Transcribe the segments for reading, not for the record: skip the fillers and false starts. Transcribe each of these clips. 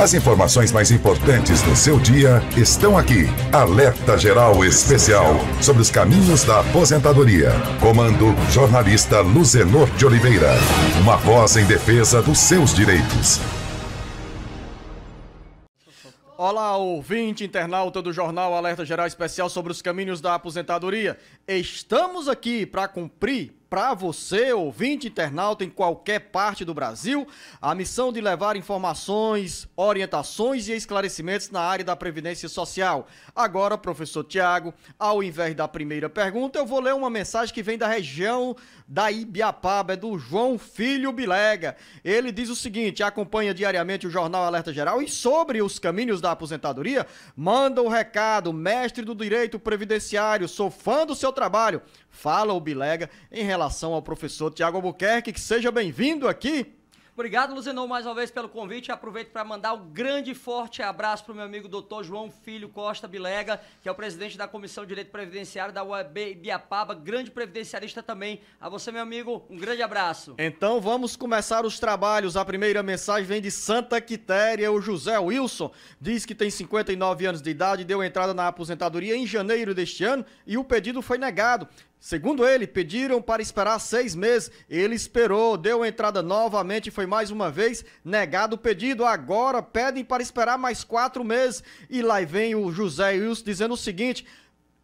As informações mais importantes do seu dia estão aqui. Alerta Geral Especial sobre os caminhos da aposentadoria. Comando jornalista Luzenor de Oliveira. Uma voz em defesa dos seus direitos. Olá, ouvinte internauta do Jornal Alerta Geral Especial sobre os caminhos da aposentadoria. Estamos aqui para cumprir para você, ouvinte internauta em qualquer parte do Brasil, a missão de levar informações, orientações e esclarecimentos na área da Previdência Social. Agora, professor Tiago, ao invés da primeira pergunta, eu vou ler uma mensagem que vem da região da Ibiapaba, é do João Filho Bilega. Ele diz o seguinte: acompanha diariamente o Jornal Alerta Geral e sobre os caminhos da aposentadoria, manda o recado, mestre do direito previdenciário, sou fã do seu trabalho. Fala o Bilega em relação ao professor Tiago Albuquerque, que seja bem-vindo aqui. Obrigado, Luzenor, mais uma vez pelo convite. Aproveito para mandar um grande e forte abraço para o meu amigo Dr. João Filho Costa Bilega, que é o presidente da Comissão de Direito Previdenciário da UAB Ibiapaba, grande previdenciarista também. A você, meu amigo, um grande abraço. Então vamos começar os trabalhos. A primeira mensagem vem de Santa Quitéria. O José Wilson diz que tem 59 anos de idade, deu entrada na aposentadoria em janeiro deste ano e o pedido foi negado. Segundo ele, pediram para esperar 6 meses. Ele esperou, deu entrada novamente e foi mais uma vez negado o pedido. Agora pedem para esperar mais 4 meses. E lá vem o José Wilson dizendo o seguinte: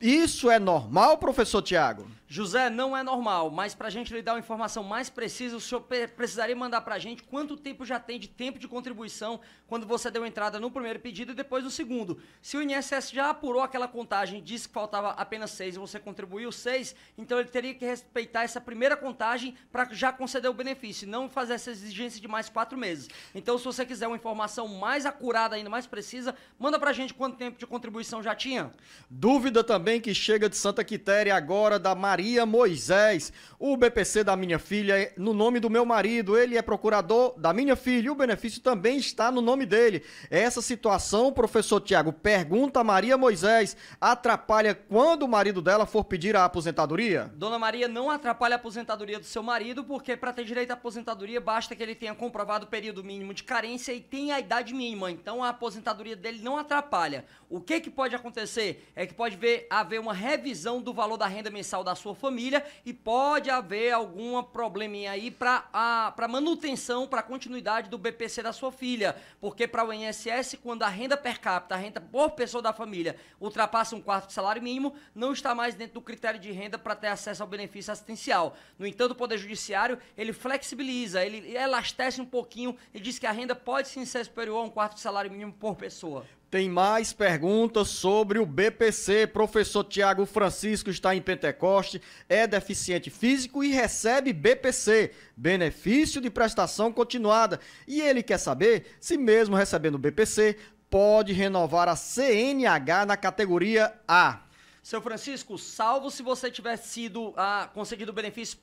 isso é normal, professor Tiago? José, não é normal, mas para a gente lhe dar uma informação mais precisa, o senhor precisaria mandar para a gente quanto tempo já tem de tempo de contribuição quando você deu entrada no primeiro pedido e depois no segundo. Se o INSS já apurou aquela contagem, disse que faltava apenas 6 e você contribuiu 6, então ele teria que respeitar essa primeira contagem para já conceder o benefício, não fazer essa exigência de mais 4 meses. Então, se você quiser uma informação mais acurada, ainda mais precisa, manda para a gente quanto tempo de contribuição já tinha. Dúvida também que chega de Santa Quitéria agora, da Maria Moisés. O BPC da minha filha é no nome do meu marido, ele é procurador da minha filha e o benefício também está no nome dele. Essa situação, professor Tiago, pergunta a Maria Moisés, atrapalha quando o marido dela for pedir a aposentadoria? Dona Maria, não atrapalha a aposentadoria do seu marido, porque para ter direito à aposentadoria basta que ele tenha comprovado o período mínimo de carência e tenha a idade mínima, então a aposentadoria dele não atrapalha. O que pode acontecer é que pode haver uma revisão do valor da renda mensal da sua família e pode haver algum probleminha aí para manutenção, para continuidade do BPC da sua filha, porque para o INSS, quando a renda per capita, a renda por pessoa da família ultrapassa 1/4 do salário mínimo, não está mais dentro do critério de renda para ter acesso ao benefício assistencial. No entanto, o Poder Judiciário, ele flexibiliza, ele elastece um pouquinho e diz que a renda pode sim ser superior a 1/4 do salário mínimo por pessoa. Tem mais perguntas sobre o BPC. Professor Tiago Francisco está em Pentecoste, é deficiente físico e recebe BPC, benefício de prestação continuada. E ele quer saber se mesmo recebendo BPC, pode renovar a CNH na categoria A. Seu Francisco, salvo se você tiver sido concedido benefício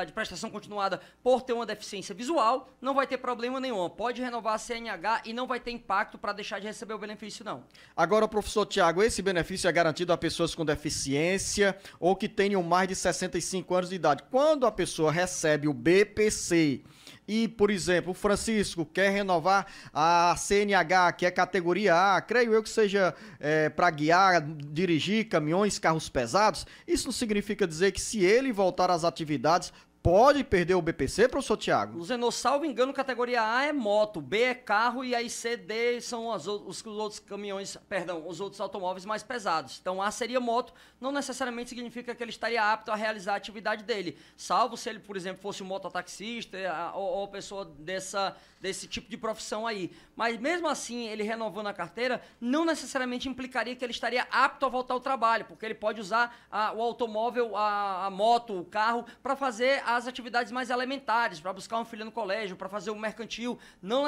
de prestação continuada por ter uma deficiência visual, não vai ter problema nenhum. Pode renovar a CNH e não vai ter impacto para deixar de receber o benefício, não. Agora, professor Tiago, esse benefício é garantido a pessoas com deficiência ou que tenham mais de 65 anos de idade. Quando a pessoa recebe o BPC e, por exemplo, o Francisco quer renovar a CNH, que é categoria A, creio eu que seja para guiar, dirigir caminhões, carros pesados, isso não significa dizer que se ele voltar às atividades, pode perder o BPC, professor Tiago? Luzenor, salvo engano, categoria A é moto, B é carro e aí C, D são os outros caminhões, perdão, os outros automóveis mais pesados. Então A seria moto, não necessariamente significa que ele estaria apto a realizar a atividade dele, salvo se ele, por exemplo, fosse um mototaxista ou pessoa desse tipo de profissão aí. Mas mesmo assim, ele renovando a carteira, não necessariamente implicaria que ele estaria apto a voltar ao trabalho, porque ele pode usar o automóvel, a moto, o carro, para fazer as atividades mais elementares, para buscar um filho no colégio, para fazer um mercantil, não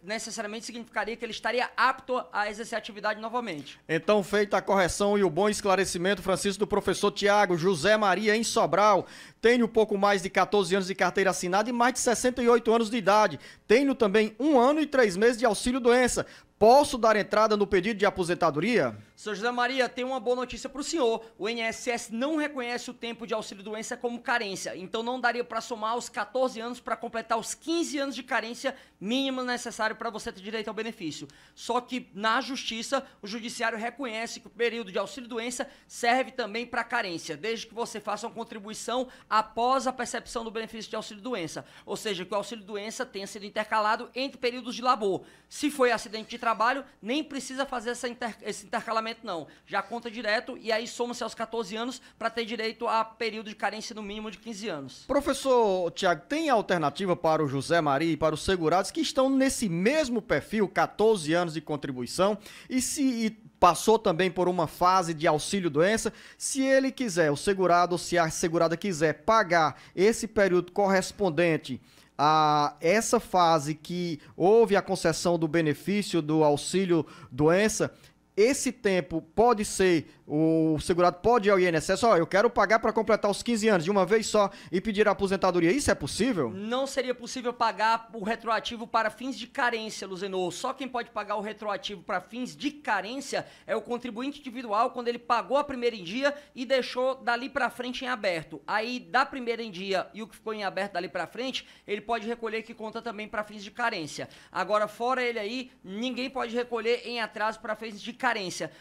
necessariamente significaria que ele estaria apto a exercer a atividade novamente. Então, feita a correção e o bom esclarecimento, Francisco, do professor Tiago, José Maria em Sobral, tenho pouco mais de 14 anos de carteira assinada e mais de 68 anos de idade. Tenho também 1 ano e 3 meses de auxílio-doença. Posso dar entrada no pedido de aposentadoria? Seu José Maria, tem uma boa notícia para o senhor. O INSS não reconhece o tempo de auxílio-doença como carência, então não daria para somar os 14 anos para completar os 15 anos de carência mínimo necessário para você ter direito ao benefício. Só que na justiça, o judiciário reconhece que o período de auxílio-doença serve também para carência, desde que você faça uma contribuição após a percepção do benefício de auxílio-doença. Ou seja, que o auxílio-doença tenha sido intercalado entre períodos de labor. Se foi acidente de trabalho, nem precisa fazer esse intercalamento não. Já conta direto e aí soma-se aos 14 anos para ter direito a período de carência no mínimo de 15 anos. Professor Tiago, tem alternativa para o José Maria e para os segurados que estão nesse mesmo perfil, 14 anos de contribuição, e passou também por uma fase de auxílio-doença, se ele quiser, o segurado ou se a segurada quiser pagar esse período correspondente a essa fase que houve a concessão do benefício do auxílio-doença, esse tempo pode ser, o segurado pode ir ao INSS, eu quero pagar para completar os 15 anos de uma vez só e pedir a aposentadoria. Isso é possível? Não seria possível pagar o retroativo para fins de carência, Luzenor. Só quem pode pagar o retroativo para fins de carência é o contribuinte individual quando ele pagou a primeira em dia e deixou dali para frente em aberto. Aí, da primeira em dia e o que ficou em aberto dali para frente, ele pode recolher que conta também para fins de carência. Agora, fora ele aí, ninguém pode recolher em atraso para fins de carência.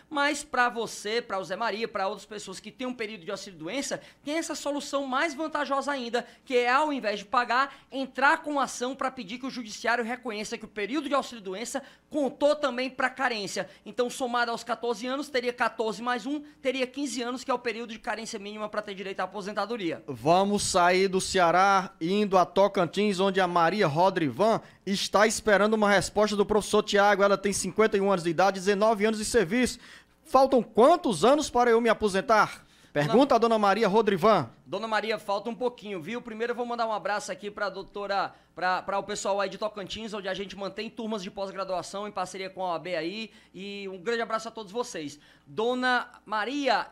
Mas para você, para o Zé Maria, para outras pessoas que têm um período de auxílio-doença, tem essa solução mais vantajosa ainda, que é, ao invés de pagar, entrar com ação para pedir que o judiciário reconheça que o período de auxílio-doença contou também para carência. Então, somado aos 14 anos, teria 14 mais 1, teria 15 anos, que é o período de carência mínima para ter direito à aposentadoria. Vamos sair do Ceará, indo a Tocantins, onde a Maria Rodrivan está esperando uma resposta do professor Tiago. Ela tem 51 anos de idade, 19 anos de serviço. Faltam quantos anos para eu me aposentar? Pergunta a dona Maria Rodrivan. Dona Maria, falta um pouquinho, viu? Primeiro eu vou mandar um abraço aqui para a doutora, para o pessoal aí de Tocantins, onde a gente mantém turmas de pós-graduação em parceria com a OAB aí, e um grande abraço a todos vocês. Dona Maria,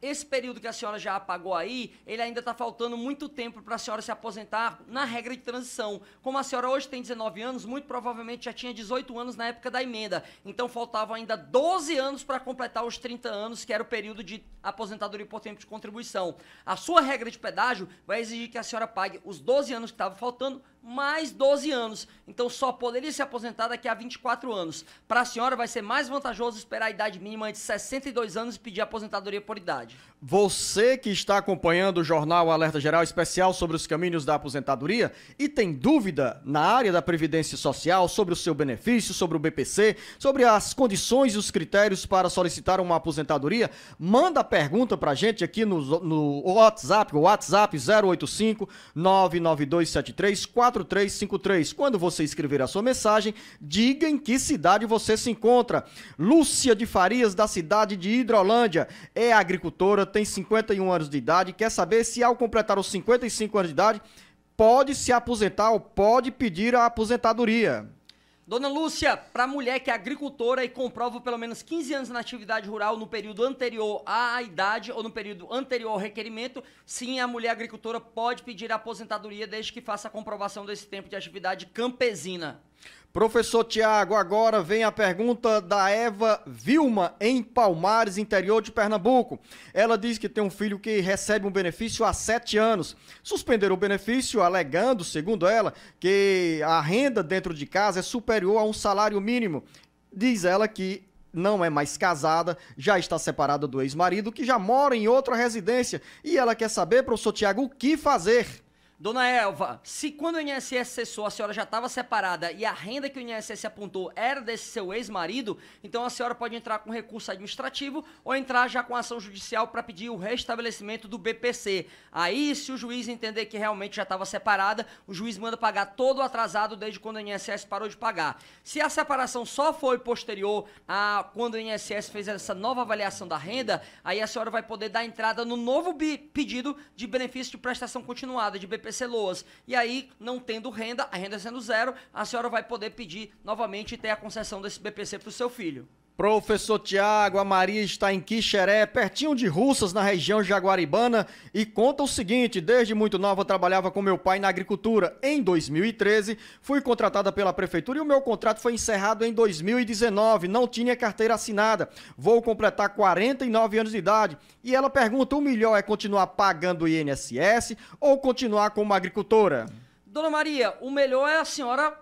esse período que a senhora já pagou aí, ele ainda está faltando muito tempo para a senhora se aposentar na regra de transição. Como a senhora hoje tem 19 anos, muito provavelmente já tinha 18 anos na época da emenda, então faltavam ainda 12 anos para completar os 30 anos, que era o período de aposentadoria por tempo de contribuição. A sua regra de pedágio vai exigir que a senhora pague os 12 anos que estavam faltando, mais 12 anos. Então só poderia se aposentar daqui a 24 anos. Para a senhora vai ser mais vantajoso esperar a idade mínima de 62 anos e pedir aposentadoria por idade. Você que está acompanhando o jornal Alerta Geral Especial sobre os caminhos da aposentadoria e tem dúvida na área da Previdência Social, sobre o seu benefício, sobre o BPC, sobre as condições e os critérios para solicitar uma aposentadoria, manda a pergunta pra gente aqui no WhatsApp, o WhatsApp 085 99273 4353. Quando você escrever a sua mensagem, diga em que cidade você se encontra. Lúcia de Farias, da cidade de Hidrolândia, é agricultora, tem 51 anos de idade, quer saber se ao completar os 55 anos de idade, pode se aposentar ou pode pedir a aposentadoria. Dona Lúcia, para mulher que é agricultora e comprova pelo menos 15 anos na atividade rural no período anterior à idade ou no período anterior ao requerimento, sim, a mulher agricultora pode pedir a aposentadoria desde que faça a comprovação desse tempo de atividade campesina. Professor Tiago, agora vem a pergunta da Eva Vilma, em Palmares, interior de Pernambuco. Ela diz que tem um filho que recebe um benefício há 7 anos. Suspenderam o benefício, alegando, segundo ela, que a renda dentro de casa é superior a um salário mínimo. Diz ela que não é mais casada, já está separada do ex-marido, que já mora em outra residência. E ela quer saber, professor Tiago, o que fazer? Dona Elva, se quando o INSS cessou, a senhora já estava separada e a renda que o INSS apontou era desse seu ex-marido, então a senhora pode entrar com recurso administrativo ou entrar já com ação judicial para pedir o restabelecimento do BPC. Aí, se o juiz entender que realmente já estava separada, o juiz manda pagar todo o atrasado desde quando o INSS parou de pagar. Se a separação só foi posterior a quando o INSS fez essa nova avaliação da renda, aí a senhora vai poder dar entrada no novo pedido de benefício de prestação continuada, de BPC Loas. E aí, não tendo renda, a renda sendo zero, a senhora vai poder pedir novamente e ter a concessão desse BPC para o seu filho. Professor Tiago, a Maria está em Quixeré, pertinho de Russas, na região jaguaribana, e conta o seguinte: desde muito nova eu trabalhava com meu pai na agricultura. Em 2013, fui contratada pela prefeitura e o meu contrato foi encerrado em 2019, não tinha carteira assinada. Vou completar 49 anos de idade. E ela pergunta, o melhor é continuar pagando o INSS ou continuar como agricultora? Dona Maria, o melhor é a senhora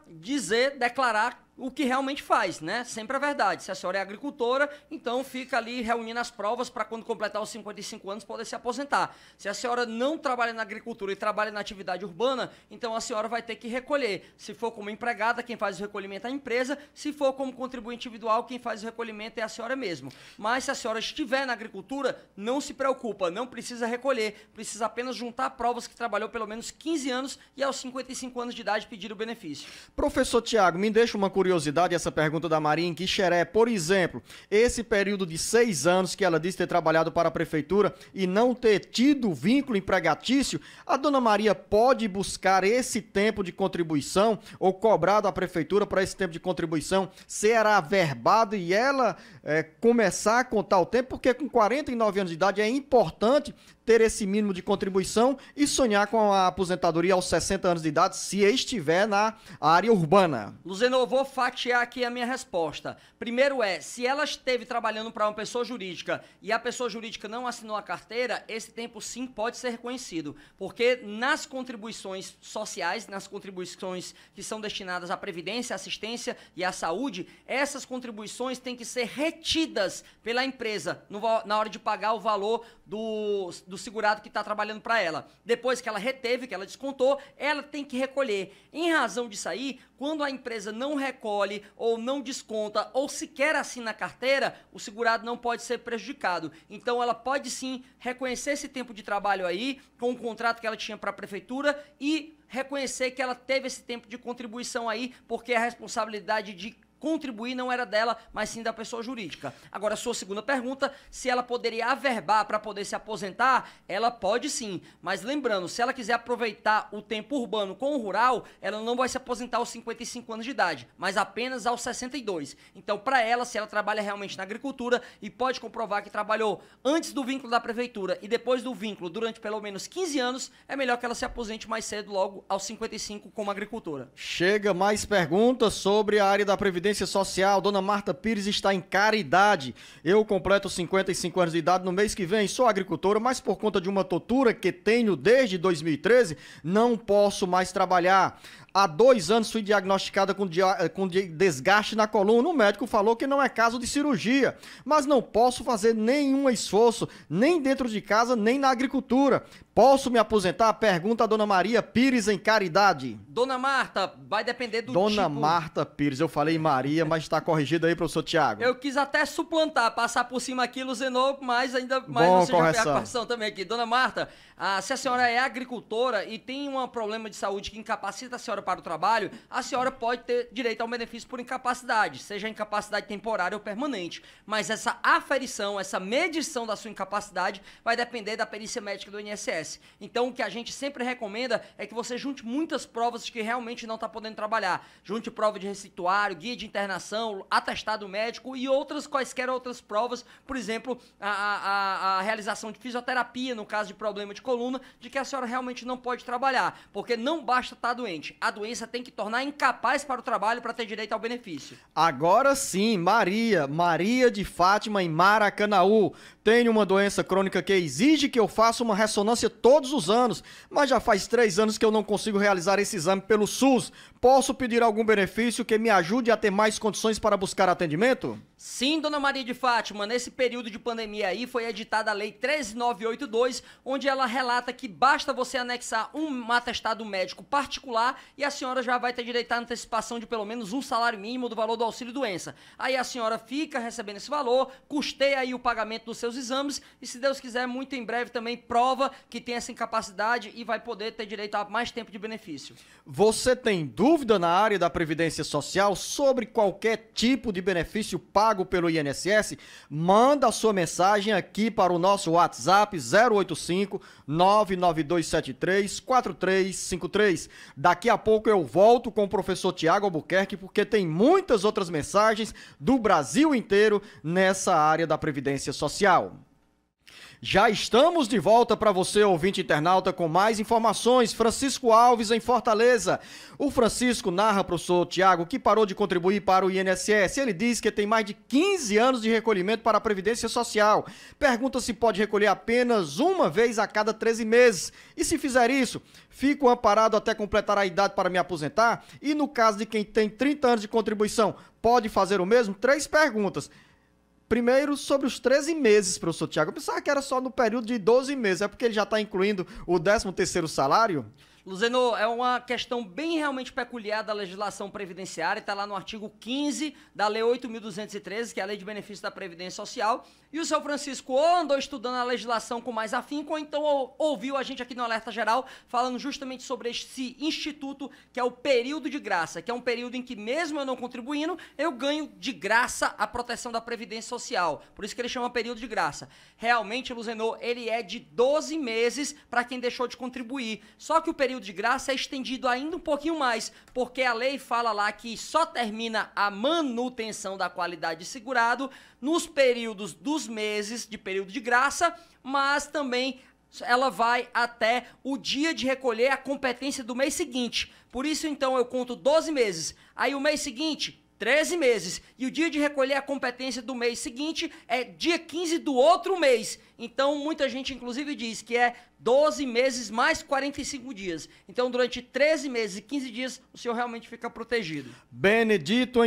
declarar o que realmente faz, né? Sempre a verdade. Se a senhora é agricultora, então fica ali reunindo as provas para quando completar os 55 anos poder se aposentar. Se a senhora não trabalha na agricultura e trabalha na atividade urbana, então a senhora vai ter que recolher. Se for como empregada, quem faz o recolhimento é a empresa. Se for como contribuinte individual, quem faz o recolhimento é a senhora mesmo. Mas se a senhora estiver na agricultura, não se preocupa, não precisa recolher. Precisa apenas juntar provas que trabalhou pelo menos 15 anos e aos 55 anos de idade pedir o benefício. Professor Tiago, me deixa uma curiosidade essa pergunta da Maria em Quixeré. Por exemplo, esse período de 6 anos que ela disse ter trabalhado para a prefeitura e não ter tido vínculo empregatício, a dona Maria pode buscar esse tempo de contribuição ou cobrar da prefeitura para esse tempo de contribuição será averbado e ela começar a contar o tempo, porque com 49 anos de idade é importante ter esse mínimo de contribuição e sonhar com a aposentadoria aos 60 anos de idade, se estiver na área urbana. Luzeno, eu vou fatiar aqui a minha resposta. Primeiro se ela esteve trabalhando para uma pessoa jurídica e a pessoa jurídica não assinou a carteira, esse tempo sim pode ser reconhecido, porque nas contribuições sociais, nas contribuições que são destinadas à previdência, assistência e à saúde, essas contribuições têm que ser retidas pela empresa na hora de pagar o valor do segurado que está trabalhando para ela. Depois que ela reteve, que ela descontou, ela tem que recolher. Em razão disso aí, quando a empresa não recolhe ou não desconta ou sequer assina a carteira, o segurado não pode ser prejudicado. Então ela pode sim reconhecer esse tempo de trabalho aí com o contrato que ela tinha para a prefeitura e reconhecer que ela teve esse tempo de contribuição aí, porque a responsabilidade de contribuir não era dela, mas sim da pessoa jurídica. Agora, a sua segunda pergunta, se ela poderia averbar para poder se aposentar, ela pode sim. Mas lembrando, se ela quiser aproveitar o tempo urbano com o rural, ela não vai se aposentar aos 55 anos de idade, mas apenas aos 62. Então, para ela, se ela trabalha realmente na agricultura e pode comprovar que trabalhou antes do vínculo da prefeitura e depois do vínculo durante pelo menos 15 anos, é melhor que ela se aposente mais cedo, logo aos 55, como agricultora. Chega mais perguntas sobre a área da Previdência Social. Dona Marta Pires está em caridade. Eu completo 55 anos de idade no mês que vem. Sou agricultora, mas por conta de uma tontura que tenho desde 2013, não posso mais trabalhar. Há 2 anos fui diagnosticada com desgaste na coluna. O médico falou que não é caso de cirurgia, mas não posso fazer nenhum esforço, nem dentro de casa, nem na agricultura. Posso me aposentar? Pergunta a Dona Maria Pires em caridade. Dona Marta, vai depender do Dona Marta Pires, eu falei Maria, mas está corrigido aí, professor Tiago. Eu quis até suplantar, passar por cima aqui, Luzenor, mas ainda mais Bom, você já fez a correção também aqui. Dona Marta, se a senhora é agricultora e tem um problema de saúde que incapacita a senhora para o trabalho, a senhora pode ter direito ao benefício por incapacidade, seja incapacidade temporária ou permanente. Mas essa aferição, essa medição da sua incapacidade vai depender da perícia médica do INSS. Então, o que a gente sempre recomenda é que você junte muitas provas de que realmente não está podendo trabalhar. Junte prova de receituário, guia de internação, atestado médico e quaisquer outras provas, por exemplo, a realização de fisioterapia no caso de problema de coluna, de que a senhora realmente não pode trabalhar, porque não basta estar doente. A doença tem que tornar incapaz para o trabalho para ter direito ao benefício. Agora sim, Maria de Fátima em Maracanaú. Tenho uma doença crônica que exige que eu faça uma ressonância todos os anos, mas já faz 3 anos que eu não consigo realizar esse exame pelo SUS. Posso pedir algum benefício que me ajude a ter mais condições para buscar atendimento? Sim, Dona Maria de Fátima, nesse período de pandemia aí foi editada a Lei 13982, onde ela relata que basta você anexar um atestado médico particular e a senhora já vai ter direito à antecipação de pelo menos um salário mínimo do valor do auxílio-doença. Aí a senhora fica recebendo esse valor, custeia aí o pagamento dos seus exames e, se Deus quiser, muito em breve também prova que tem essa incapacidade e vai poder ter direito a mais tempo de benefício. Você tem dúvida na área da Previdência Social sobre qualquer tipo de benefício pago pelo INSS? Manda a sua mensagem aqui para o nosso WhatsApp 085 99273 4353. Daqui a pouco eu volto com o professor Tiago Albuquerque, porque tem muitas outras mensagens do Brasil inteiro nessa área da Previdência Social. Já estamos de volta para você, ouvinte internauta, com mais informações. Francisco Alves, em Fortaleza. O Francisco narra, professor Tiago, que parou de contribuir para o INSS. Ele diz que tem mais de 15 anos de recolhimento para a Previdência Social. Pergunta se pode recolher apenas uma vez a cada 13 meses. E se fizer isso, fico amparado até completar a idade para me aposentar? E no caso de quem tem 30 anos de contribuição, pode fazer o mesmo? 3 perguntas. Primeiro, sobre os 13 meses, professor Tiago. Eu pensava que era só no período de 12 meses. É porque ele já está incluindo o 13º salário? Luzeno, é uma questão bem realmente peculiar da legislação previdenciária, está lá no artigo 15 da Lei 8.213, que é a Lei de Benefícios da Previdência Social, e o seu Francisco ou andou estudando a legislação com mais afinco, ou então ouviu a gente aqui no Alerta Geral falando justamente sobre esse instituto, que é o período de graça, que é um período em que mesmo eu não contribuindo, eu ganho de graça a proteção da Previdência Social, por isso que ele chama período de graça. Realmente, Luzeno, ele é de 12 meses para quem deixou de contribuir, só que o período de graça é estendido ainda um pouquinho mais, porque a lei fala lá que só termina a manutenção da qualidade de segurado nos períodos dos meses de período de graça, mas também ela vai até o dia de recolher a competência do mês seguinte. Por isso, então, eu conto 12 meses. Aí o mês seguinte, 13 meses. E o dia de recolher a competência do mês seguinte é dia 15 do outro mês. Então, muita gente, inclusive, diz que é 12 meses mais 45 dias. Então, durante 13 meses e 15 dias, o senhor realmente fica protegido. Benedito,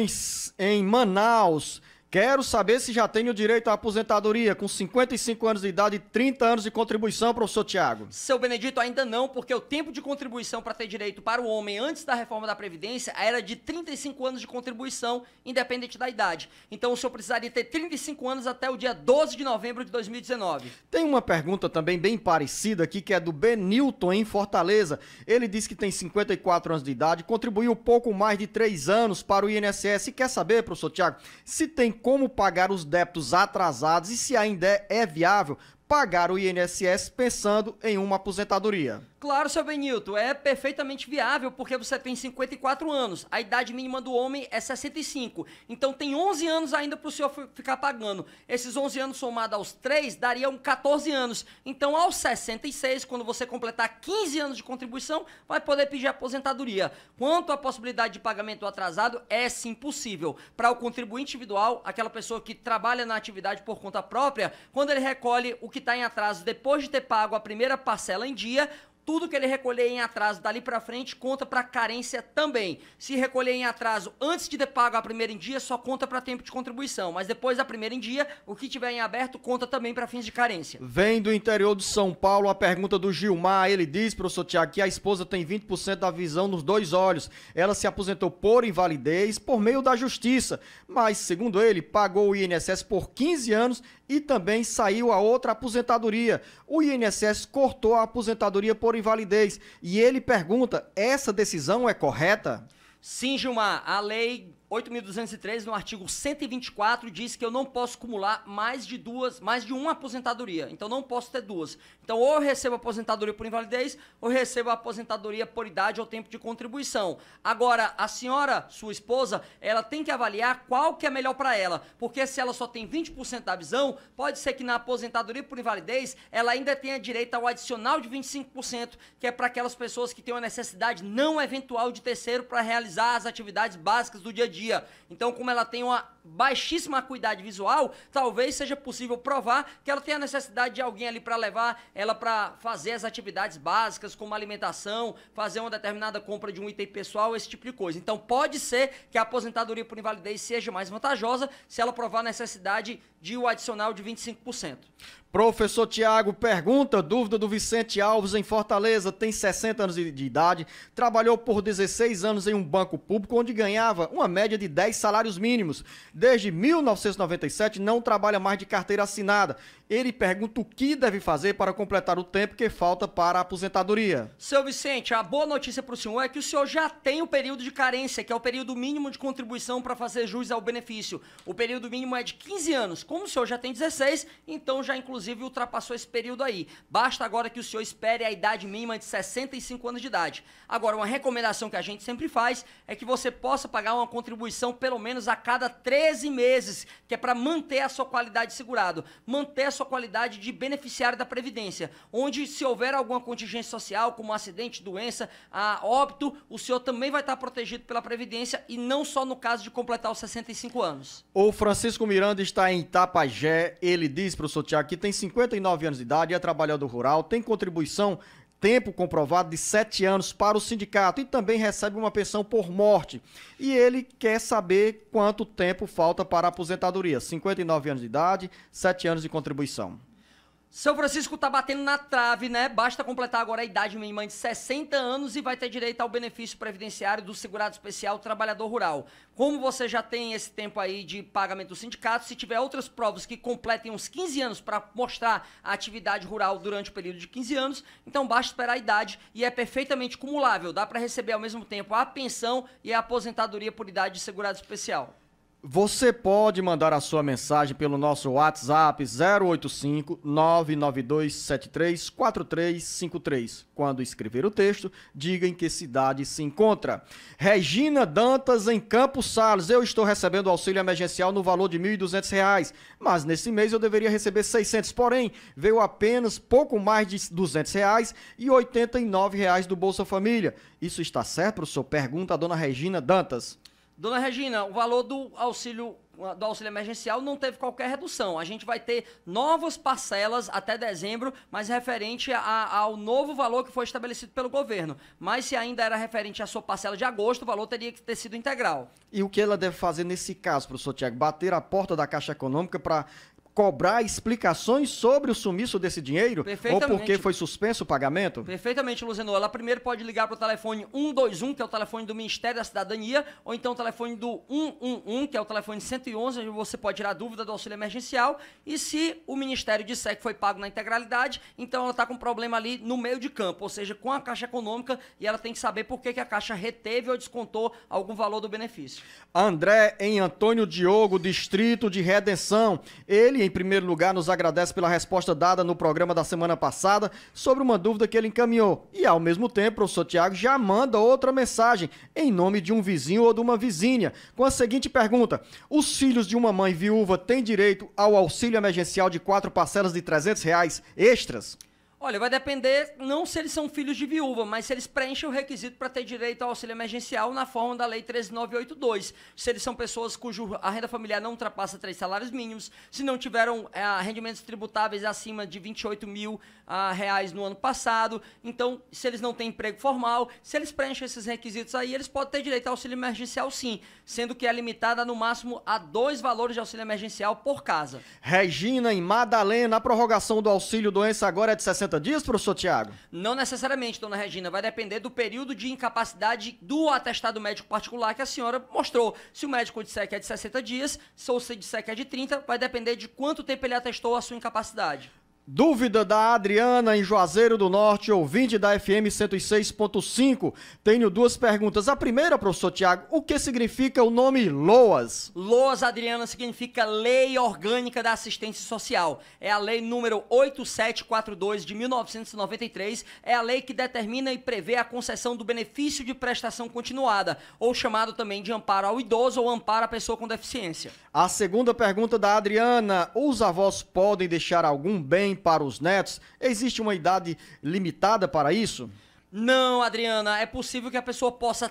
em Manaus. Quero saber se já tenho direito à aposentadoria com 55 anos de idade e 30 anos de contribuição, professor Tiago. Seu Benedito, ainda não, porque o tempo de contribuição para ter direito para o homem antes da reforma da Previdência era de 35 anos de contribuição, independente da idade. Então o senhor precisaria ter 35 anos até o dia 12 de novembro de 2019. Tem uma pergunta também bem parecida aqui, que é do Benilton, em Fortaleza. Ele diz que tem 54 anos de idade, contribuiu pouco mais de 3 anos para o INSS e quer saber, professor Tiago, se tem como pagar os débitos atrasados e se ainda é viável pagar o INSS pensando em uma aposentadoria. Claro, seu Benilton, é perfeitamente viável porque você tem 54 anos, a idade mínima do homem é 65, então tem 11 anos ainda para o senhor ficar pagando. Esses 11 anos somados aos 3 dariam 14 anos, então aos 66, quando você completar 15 anos de contribuição, vai poder pedir aposentadoria. Quanto à possibilidade de pagamento atrasado, é sim possível. Para o contribuinte individual, aquela pessoa que trabalha na atividade por conta própria, quando ele recolhe o que está em atraso depois de ter pago a primeira parcela em dia, tudo que ele recolher em atraso dali para frente conta para carência também. Se recolher em atraso antes de ter pago a primeira em dia, só conta para tempo de contribuição. Mas depois da primeira em dia, o que tiver em aberto conta também para fins de carência. Vem do interior de São Paulo a pergunta do Gilmar. Ele diz, professor Tiago, que a esposa tem 20% da visão nos 2 olhos. Ela se aposentou por invalidez por meio da justiça. Mas, segundo ele, pagou o INSS por 15 anos e também saiu a outra aposentadoria. O INSS cortou a aposentadoria por invalidez. E ele pergunta, essa decisão é correta? Sim, Gilmar, a lei 8.213, no artigo 124, diz que eu não posso acumular mais de uma aposentadoria. Então, não posso ter 2. Então, ou eu recebo aposentadoria por invalidez, ou eu recebo aposentadoria por idade ou tempo de contribuição. Agora, a senhora, sua esposa, ela tem que avaliar qual que é melhor para ela. Porque se ela só tem 20% da visão, pode ser que na aposentadoria por invalidez, ela ainda tenha direito ao adicional de 25%, que é para aquelas pessoas que têm uma necessidade não eventual de terceiro para realizar as atividades básicas do dia a dia. Então, como ela tem uma baixíssima acuidade visual, talvez seja possível provar que ela tem a necessidade de alguém ali para levar ela para fazer as atividades básicas, como alimentação, fazer uma determinada compra de um item pessoal, esse tipo de coisa. Então, pode ser que a aposentadoria por invalidez seja mais vantajosa se ela provar a necessidade de o adicional de 25%. Professor Tiago, dúvida do Vicente Alves, em Fortaleza, tem 60 anos de idade, trabalhou por 16 anos em um banco público onde ganhava uma média de 10 salários mínimos. Desde 1997 não trabalha mais de carteira assinada. Ele pergunta o que deve fazer para completar o tempo que falta para a aposentadoria. Seu Vicente, a boa notícia para o senhor é que o senhor já tem o período de carência, que é o período mínimo de contribuição para fazer jus ao benefício. O período mínimo é de 15 anos. Como o senhor já tem 16, então já inclusive inclusive ultrapassou esse período aí. Basta agora que o senhor espere a idade mínima de 65 anos de idade. Agora, uma recomendação que a gente sempre faz é que você possa pagar uma contribuição pelo menos a cada 13 meses, que é para manter a sua qualidade de segurado, manter a sua qualidade de beneficiário da Previdência, onde se houver alguma contingência social, como acidente, doença, óbito, o senhor também vai estar protegido pela Previdência e não só no caso de completar os 65 anos. O Francisco Miranda está em Itapajé. Ele diz, professor Tiago, que tem 59 anos de idade, é trabalhador rural, tem contribuição, tempo comprovado de 7 anos para o sindicato e também recebe uma pensão por morte. E ele quer saber quanto tempo falta para a aposentadoria. 59 anos de idade, 7 anos de contribuição. Seu Francisco tá batendo na trave, né? Basta completar agora a idade mínima de 60 anos e vai ter direito ao benefício previdenciário do segurado especial trabalhador rural. Como você já tem esse tempo aí de pagamento do sindicato, se tiver outras provas que completem uns 15 anos para mostrar a atividade rural durante o período de 15 anos, então basta esperar a idade e é perfeitamente cumulável. Dá para receber ao mesmo tempo a pensão e a aposentadoria por idade de segurado especial. Você pode mandar a sua mensagem pelo nosso WhatsApp 085-99273-4353. Quando escrever o texto, diga em que cidade se encontra. Regina Dantas, em Campos Sales. Eu estou recebendo auxílio emergencial no valor de R$ 1.200, mas nesse mês eu deveria receber 600. Porém, veio apenas pouco mais de R$ 200 e R$ 89 do Bolsa Família. Isso está certo, professor? Pergunta a dona Regina Dantas. Dona Regina, o valor do auxílio emergencial não teve qualquer redução. A gente vai ter novas parcelas até dezembro, mas referente ao novo valor que foi estabelecido pelo governo. Mas se ainda era referente à sua parcela de agosto, o valor teria que ter sido integral. E o que ela deve fazer nesse caso, professor Tiago? Bater a porta da Caixa Econômica para cobrar explicações sobre o sumiço desse dinheiro? Ou porque foi suspenso o pagamento? Perfeitamente, Luzenor. Ela primeiro pode ligar para o telefone 121, que é o telefone do Ministério da Cidadania, ou então o telefone do 111, que é o telefone 111, onde você pode tirar dúvida do auxílio emergencial. E se o Ministério disser que foi pago na integralidade, então ela está com um problema ali no meio de campo, ou seja, com a Caixa Econômica, e ela tem que saber por que a Caixa reteve ou descontou algum valor do benefício. André, em Antônio Diogo, Distrito de Redenção. Ele, em primeiro lugar, nos agradece pela resposta dada no programa da semana passada sobre uma dúvida que ele encaminhou. E, ao mesmo tempo, o professor Tiago já manda outra mensagem em nome de um vizinho ou de uma vizinha, com a seguinte pergunta: os filhos de uma mãe viúva têm direito ao auxílio emergencial de 4 parcelas de R$ 300 extras? Olha, vai depender não se eles são filhos de viúva, mas se eles preenchem o requisito para ter direito ao auxílio emergencial na forma da Lei 13.982. Se eles são pessoas cuja renda familiar não ultrapassa 3 salários mínimos, se não tiveram rendimentos tributáveis acima de R$ 28 mil no ano passado, então, se eles não têm emprego formal, se eles preenchem esses requisitos aí, eles podem ter direito ao auxílio emergencial sim, sendo que é limitada no máximo a 2 valores de auxílio emergencial por casa. Regina, em Madalena, a prorrogação do auxílio doença agora é de 60 dias, professor Tiago? Não necessariamente, dona Regina. Vai depender do período de incapacidade do atestado médico particular que a senhora mostrou. Se o médico disser que é de 60 dias, se você disser que é de 30, vai depender de quanto tempo ele atestou a sua incapacidade. Dúvida da Adriana, em Juazeiro do Norte, ouvinte da FM 106.5. Tenho 2 perguntas. A primeira, professor Tiago, o que significa o nome LOAS? LOAS, Adriana, significa Lei Orgânica da Assistência Social. É a lei número 8742 de 1993. É a lei que determina e prevê a concessão do benefício de prestação continuada, ou chamado também de amparo ao idoso ou amparo à pessoa com deficiência. A segunda pergunta da Adriana, os avós podem deixar algum bem para os netos? Existe uma idade limitada para isso? Não, Adriana, é possível que a pessoa possa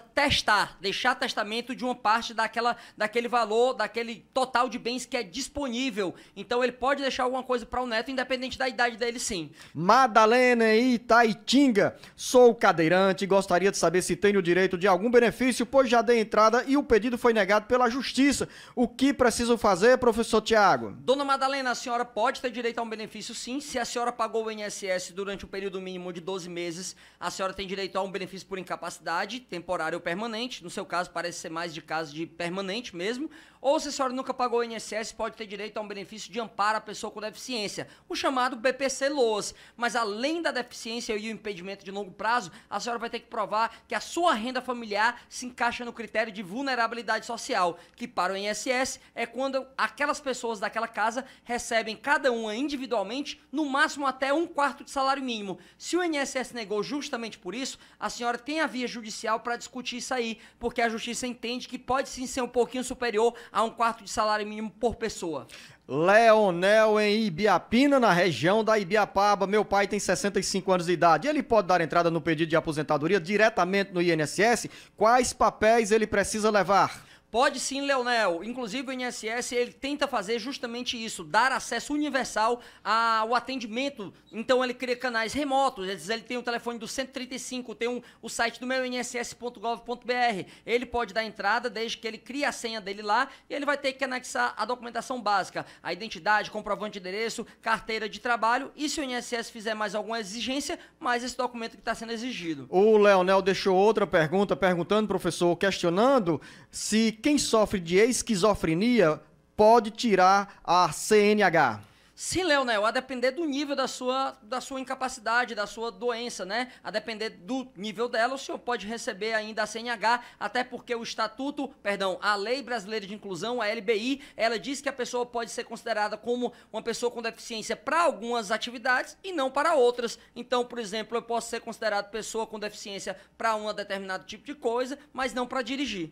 deixar testamento de uma parte daquele valor, daquele total de bens que é disponível. Então ele pode deixar alguma coisa para o neto, independente da idade dele, sim. Madalena, em Itaitinga, sou cadeirante e gostaria de saber se tenho direito de algum benefício, pois já dei entrada e o pedido foi negado pela justiça. O que preciso fazer, professor Tiago? Dona Madalena, a senhora pode ter direito a um benefício, sim. Se a senhora pagou o INSS durante um período mínimo de 12 meses, a senhora tem direito a um benefício por incapacidade, temporário ou permanente. No seu caso, parece ser mais de caso de permanente mesmo. Ou se a senhora nunca pagou o INSS, pode ter direito a um benefício de amparo à pessoa com deficiência, o chamado BPC-LOAS. Mas além da deficiência e o impedimento de longo prazo, a senhora vai ter que provar que a sua renda familiar se encaixa no critério de vulnerabilidade social, que para o INSS é quando aquelas pessoas daquela casa recebem cada uma individualmente, no máximo até 1/4 de salário mínimo. Se o INSS negou justamente por isso, a senhora tem a via judicial para discutir isso aí, porque a justiça entende que pode sim ser um pouquinho superior a 1/4 de salário mínimo por pessoa. Leonel em Ibiapina, na região da Ibiapaba. Meu pai tem 65 anos de idade. Ele pode dar entrada no pedido de aposentadoria diretamente no INSS? Quais papéis ele precisa levar? Pode sim, Leonel. Inclusive o INSS, ele tenta fazer justamente isso, dar acesso universal ao atendimento. Então ele cria canais remotos, ele tem o telefone do 135, tem o site do meuinss.gov.br. Ele pode dar entrada desde que ele crie a senha dele lá e ele vai ter que anexar a documentação básica, a identidade, comprovante de endereço, carteira de trabalho e se o INSS fizer mais alguma exigência, mais esse documento que está sendo exigido. O Leonel deixou outra pergunta, perguntando, professor, questionando se quem sofre de esquizofrenia pode tirar a CNH. Sim, Leonel, a depender do nível da sua incapacidade, da sua doença, né? A depender do nível dela, o senhor pode receber ainda a CNH, até porque a Lei Brasileira de Inclusão, a LBI, ela diz que a pessoa pode ser considerada como uma pessoa com deficiência para algumas atividades e não para outras. Então, por exemplo, eu posso ser considerado pessoa com deficiência para um determinado tipo de coisa, mas não para dirigir.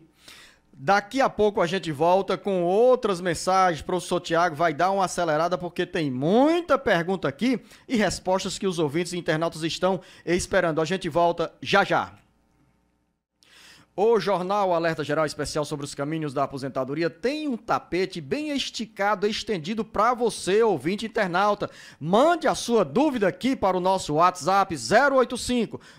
Daqui a pouco a gente volta com outras mensagens. O professor Tiago vai dar uma acelerada porque tem muita pergunta aqui e respostas que os ouvintes e internautas estão esperando. A gente volta já já. O Jornal Alerta Geral Especial sobre os caminhos da aposentadoria tem um tapete bem esticado, estendido para você, ouvinte internauta. Mande a sua dúvida aqui para o nosso WhatsApp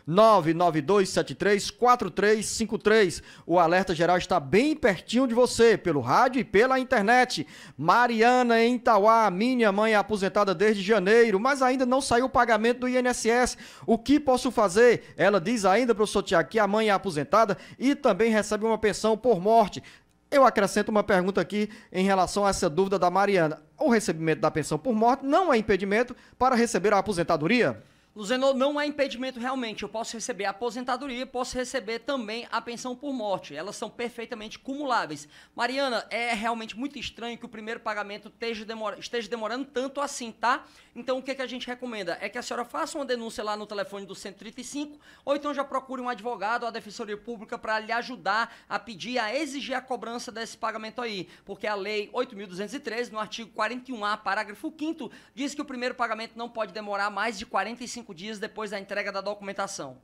085-99273-4353. O Alerta Geral está bem pertinho de você, pelo rádio e pela internet. Mariana em Itauá, minha mãe é aposentada desde janeiro, mas ainda não saiu o pagamento do INSS. O que posso fazer? Ela diz ainda, professor Tiago, que a mãe é aposentada e também recebe uma pensão por morte. Eu acrescento uma pergunta aqui em relação a essa dúvida da Mariana. O recebimento da pensão por morte não é impedimento para receber a aposentadoria? Luzenor, não é impedimento realmente. Eu posso receber a aposentadoria, posso receber também a pensão por morte. Elas são perfeitamente cumuláveis. Mariana, é realmente muito estranho que o primeiro pagamento esteja demorando tanto assim, tá? Então, o que a gente recomenda? É que a senhora faça uma denúncia lá no telefone do 135, ou então já procure um advogado ou a Defensoria Pública para lhe ajudar a pedir, a exigir a cobrança desse pagamento aí. Porque a Lei 8.213, no artigo 41A, parágrafo 5º, diz que o primeiro pagamento não pode demorar mais de 45 dias depois da entrega da documentação.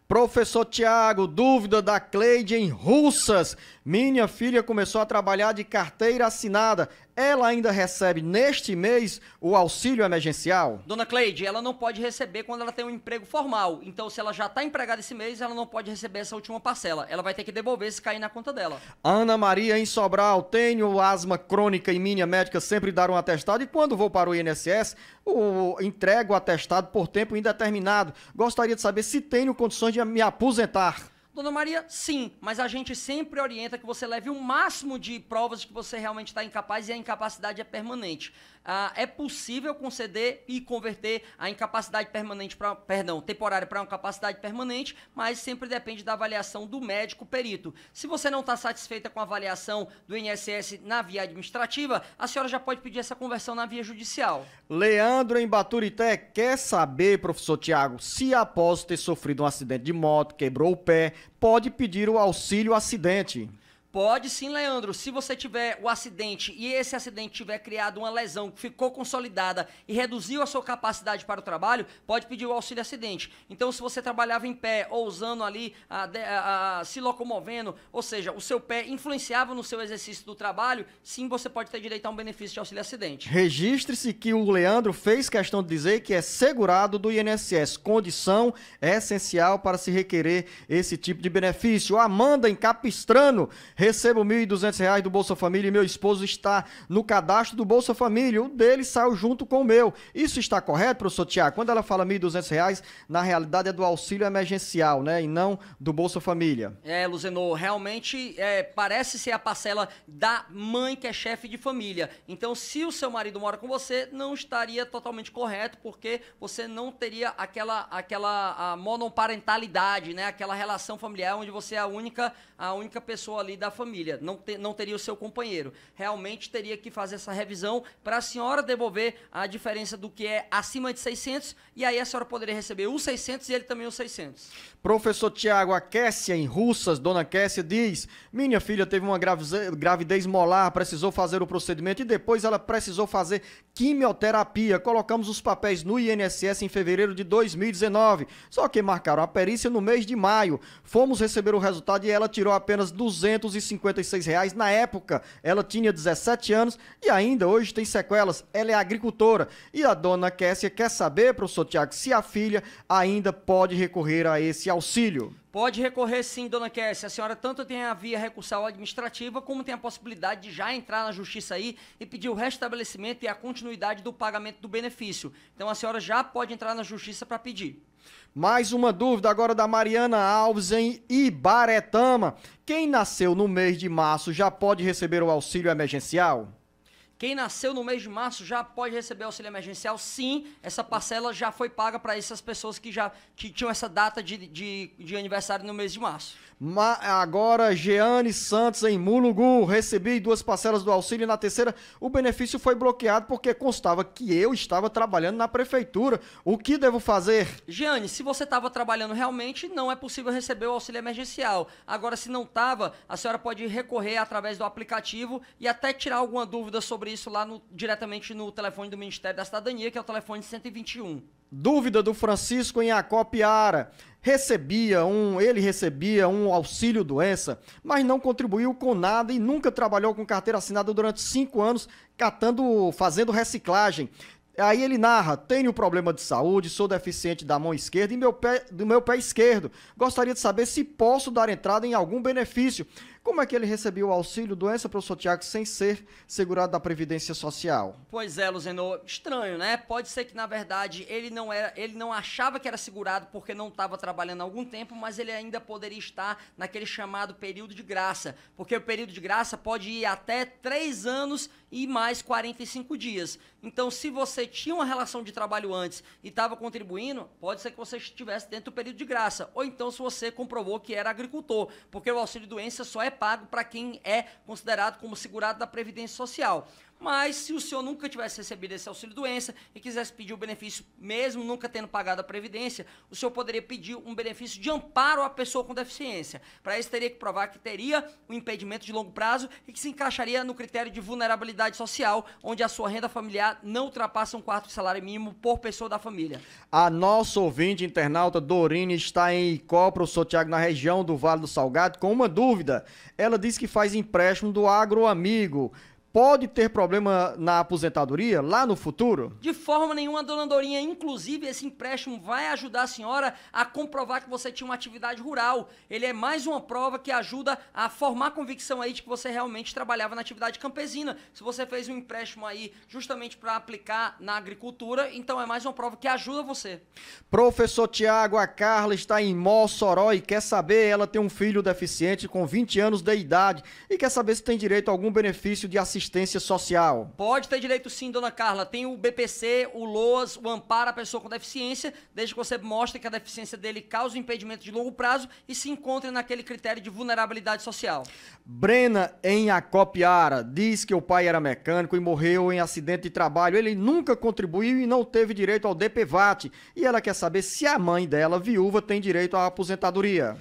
Professor Tiago, dúvida da Cleide em Russas. Minha filha começou a trabalhar de carteira assinada. Ela ainda recebe neste mês o auxílio emergencial? Dona Cleide, ela não pode receber quando ela tem um emprego formal. Então, se ela já está empregada esse mês, ela não pode receber essa última parcela. Ela vai ter que devolver se cair na conta dela. Ana Maria em Sobral, tenho asma crônica e minha médica sempre dar um atestado e quando vou para o INSS, entrego o atestado por tempo indeterminado. Gostaria de saber se tenho condições de me aposentar. Dona Maria, sim, mas a gente sempre orienta que você leve o máximo de provas de que você realmente está incapaz e a incapacidade é permanente. É possível conceder e converter a incapacidade temporária para uma capacidade permanente, mas sempre depende da avaliação do médico perito. Se você não está satisfeita com a avaliação do INSS na via administrativa, a senhora já pode pedir essa conversão na via judicial. Leandro em Baturité quer saber, professor Tiago, se após ter sofrido um acidente de moto, quebrou o pé, pode pedir o auxílio acidente. Pode sim, Leandro. Se você tiver o acidente e esse acidente tiver criado uma lesão que ficou consolidada e reduziu a sua capacidade para o trabalho, pode pedir o auxílio acidente. Então, se você trabalhava em pé ou usando ali, se locomovendo, ou seja, o seu pé influenciava no seu exercício do trabalho, sim, você pode ter direito a um benefício de auxílio acidente. Registre-se que o Leandro fez questão de dizer que é segurado do INSS. Condição essencial para se requerer esse tipo de benefício. Amanda em Capistrano recebo R$ 1.200 do Bolsa Família e meu esposo está no cadastro do Bolsa Família. O dele saiu junto com o meu. Isso está correto, professor Tiago? Quando ela fala R$ 1.200, na realidade é do auxílio emergencial, né? E não do Bolsa Família. Luzenor, realmente parece ser a parcela da mãe que é chefe de família. Então, se o seu marido mora com você, não estaria totalmente correto, porque você não teria aquela monoparentalidade, né? Aquela relação familiar onde você é a única pessoa ali da família. Não teria o seu companheiro. Realmente teria que fazer essa revisão para a senhora devolver a diferença do que é acima de 600, e aí a senhora poderia receber os 600 e ele também os 600. Professor Tiago, a Kessia em Russas, dona Kessia diz: minha filha teve uma gravidez molar, precisou fazer o procedimento e depois ela precisou fazer quimioterapia. Colocamos os papéis no INSS em fevereiro de 2019, só que marcaram a perícia no mês de maio. Fomos receber o resultado e ela tirou apenas R$ 256. Na época, ela tinha 17 anos e ainda hoje tem sequelas. Ela é agricultora. E a dona Kessia quer saber, professor Tiago, se a filha ainda pode recorrer a esse auxílio. Pode recorrer sim, dona Kessia. A senhora tanto tem a via recursal administrativa, como tem a possibilidade de já entrar na justiça aí e pedir o restabelecimento e a continuidade do pagamento do benefício. Então a senhora já pode entrar na justiça para pedir. Mais uma dúvida agora da Mariana Alves em Ibaretama. Quem nasceu no mês de março já pode receber o auxílio emergencial? Quem nasceu no mês de março já pode receber auxílio emergencial, sim. Essa parcela já foi paga para essas pessoas que tinham essa data de aniversário no mês de março. Agora, Jeane Santos em Mulugu, recebi 2 parcelas do auxílio e na terceira o benefício foi bloqueado porque constava que eu estava trabalhando na prefeitura. O que devo fazer? Jeane, se você estava trabalhando realmente, não é possível receber o auxílio emergencial. Agora, se não estava, a senhora pode recorrer através do aplicativo e até tirar alguma dúvida sobre isso lá diretamente no telefone do Ministério da Cidadania, que é o telefone 121. Dúvida do Francisco em Acopiara. Ele recebia um auxílio doença, mas não contribuiu com nada e nunca trabalhou com carteira assinada durante 5 anos, fazendo reciclagem. Aí ele narra: tenho problema de saúde, sou deficiente da mão esquerda e do meu pé esquerdo. Gostaria de saber se posso dar entrada em algum benefício. Como é que ele recebeu o auxílio doença, professor Tiago, sem ser segurado da Previdência Social? Pois é, Luzenor, estranho, né? Pode ser que, na verdade, ele não achava que era segurado porque não estava trabalhando há algum tempo, mas ele ainda poderia estar naquele chamado período de graça, porque o período de graça pode ir até 3 anos e mais 45 dias. Então, se você tinha uma relação de trabalho antes e estava contribuindo, pode ser que você estivesse dentro do período de graça. Ou então, se você comprovou que era agricultor, porque o auxílio doença só é pago para quem é considerado como segurado da Previdência Social. Mas se o senhor nunca tivesse recebido esse auxílio-doença e quisesse pedir o benefício, mesmo nunca tendo pagado a Previdência, o senhor poderia pedir um benefício de amparo à pessoa com deficiência. Para isso, teria que provar que teria um impedimento de longo prazo e que se encaixaria no critério de vulnerabilidade social, onde a sua renda familiar não ultrapassa 1/4 salário mínimo por pessoa da família. A nossa ouvinte internauta Dorine está em Icó, professor Tiago, na região do Vale do Salgado, com uma dúvida. Ela diz que faz empréstimo do Agroamigo. Pode ter problema na aposentadoria lá no futuro? De forma nenhuma, dona Dorinha. Inclusive, esse empréstimo vai ajudar a senhora a comprovar que você tinha uma atividade rural. Ele é mais uma prova que ajuda a formar a convicção aí de que você realmente trabalhava na atividade campesina. Se você fez um empréstimo aí justamente para aplicar na agricultura, então é mais uma prova que ajuda você. Professor Tiago, a Carla está em Mossoró e quer saber, ela tem um filho deficiente com 20 anos de idade e quer saber se tem direito a algum benefício de assistência social. Pode ter direito sim, dona Carla. Tem o BPC, o LOAS, o Amparo à Pessoa com Deficiência, desde que você mostre que a deficiência dele causa um impedimento de longo prazo e se encontre naquele critério de vulnerabilidade social. Brena, em Acopiara, diz que o pai era mecânico e morreu em acidente de trabalho. Ele nunca contribuiu e não teve direito ao DPVAT. E ela quer saber se a mãe dela, viúva, tem direito à aposentadoria.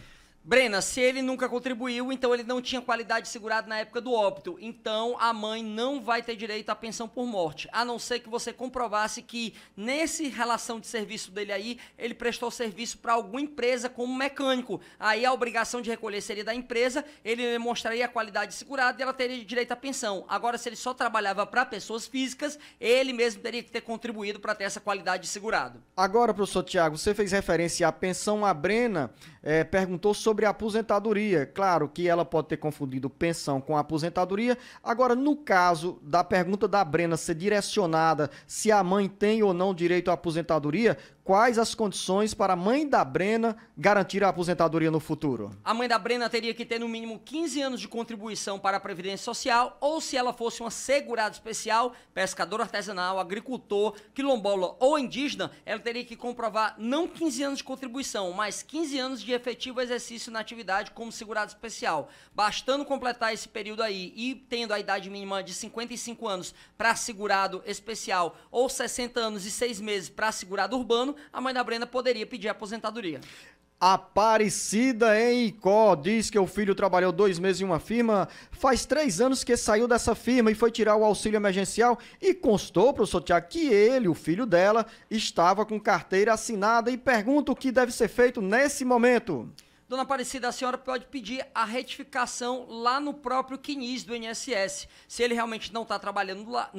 Brena, se ele nunca contribuiu, então ele não tinha qualidade segurada na época do óbito. Então a mãe não vai ter direito à pensão por morte, a não ser que você comprovasse que nesse relação de serviço dele aí, ele prestou serviço para alguma empresa como mecânico. Aí a obrigação de recolher seria da empresa, ele demonstraria a qualidade segurada e ela teria direito à pensão. Agora, se ele só trabalhava para pessoas físicas, ele mesmo teria que ter contribuído para ter essa qualidade de segurado. Agora, professor Tiago, você fez referência à pensão à Brena. perguntou sobre a aposentadoria. Claro que ela pode ter confundido pensão com aposentadoria. Agora, no caso da pergunta da Brena ser direcionada se a mãe tem ou não direito à aposentadoria, quais as condições para a mãe da Brena garantir a aposentadoria no futuro? A mãe da Brena teria que ter no mínimo 15 anos de contribuição para a Previdência Social, ou se ela fosse uma segurada especial, pescador artesanal, agricultor, quilombola ou indígena, ela teria que comprovar não 15 anos de contribuição, mas 15 anos de efetivo exercício na atividade como segurado especial. Bastando completar esse período aí e tendo a idade mínima de 55 anos para segurado especial ou 60 anos e 6 meses para segurado urbano, a mãe da Brena poderia pedir aposentadoria. Aparecida em Icó diz que o filho trabalhou 2 meses em uma firma, faz 3 anos que saiu dessa firma e foi tirar o auxílio emergencial e constou, professor Tiago, que ele, o filho dela, estava com carteira assinada e pergunta o que deve ser feito nesse momento. Dona Aparecida, a senhora pode pedir a retificação lá no próprio CNIS do INSS. Se ele realmente não está trabalhando lá,